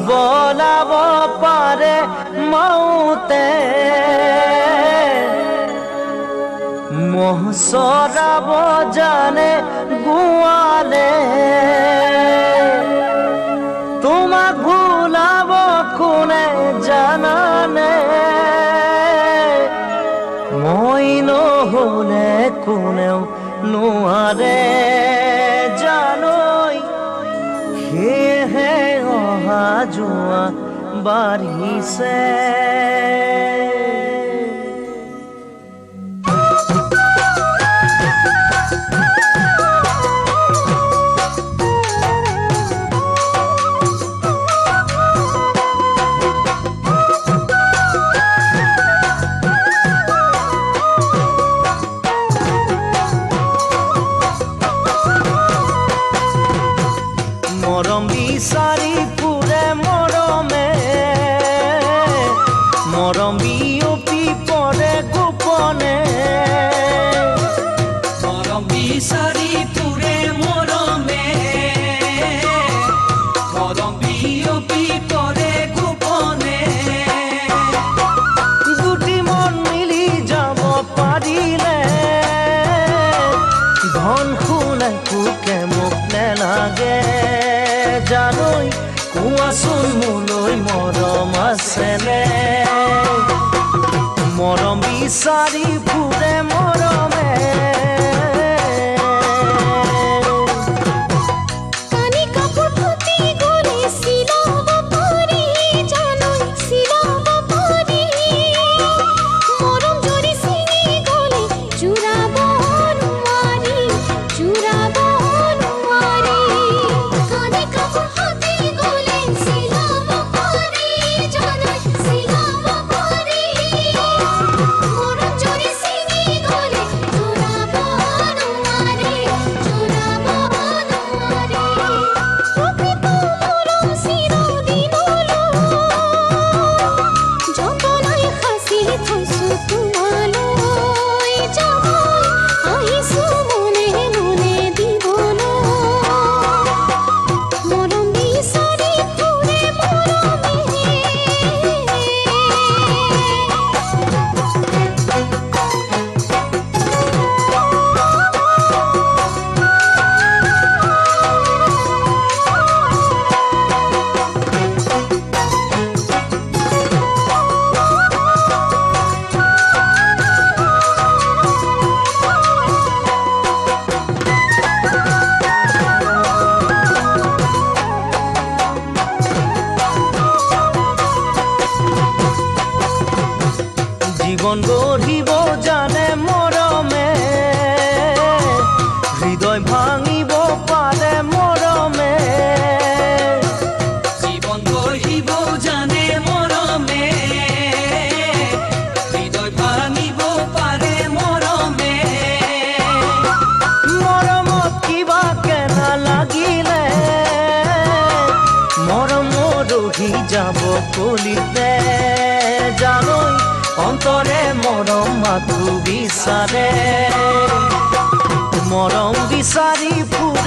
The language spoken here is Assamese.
বলাব পাৰে মৌতে মহ চৰাব জানে গোৱালে তোমাক ভুলাব কোনে জানানে মই নহ'লে কোনেও নোৱাৰে জানৈ সেয়েহে অহা যোৱা বাঢ়িছে মৰম বিচাৰি ফুৰে মৰমে মৰম বিয়পি পৰে গোপনে মৰম বিচাৰি ফুৰে মৰমে মৰম বিয়পি পৰে গোপনে দুটি মন মিলি যাব পাৰিলে ধন সোণে পোকে মোক নেলাগে জানৈ কোৱাচোন মোলৈ মৰম আছেনে মৰম বিচাৰি ফুৰে মৰমে কানি কাপোৰ ফুটি গ'লে চিলাব পাৰি জানৈ চিলাব পাৰি মৰম জৰি ছিঙি গ'লে জোৰাব নোৱাৰি জোৰাব নোৱাৰি কানি কাপোৰ ফুটি গ'লে চিলাব পাৰি জানৈ চিলাব পাৰি মৰম জৰি ছিঙি গ'লে জোৰাব নোৱাৰি জোৰাব নোৱাৰি প্ৰকৃত মৰম চিৰদিনলৈ যতনাই সাঁচি থৈছোঁ তোমালৈ যাবলৈ আহিছোঁ মনে মনে দিবলৈ মৰম বিচাৰি ফুৰে মৰমে জীৱন গঢ়িব জানে মৰমে হৃদয় ভাঙিব পাৰে মৰমে জীৱন গঢ়িব জানে মৰমে হৃদয় ভাঙিব পাৰে মৰমে মৰমত কিবা কেনা লাগিলে মৰম ৰহি যাব কলিতে জানৈ অন্তৰে মৰম মাথো বিচাৰে মৰম বিচাৰি ফুৰে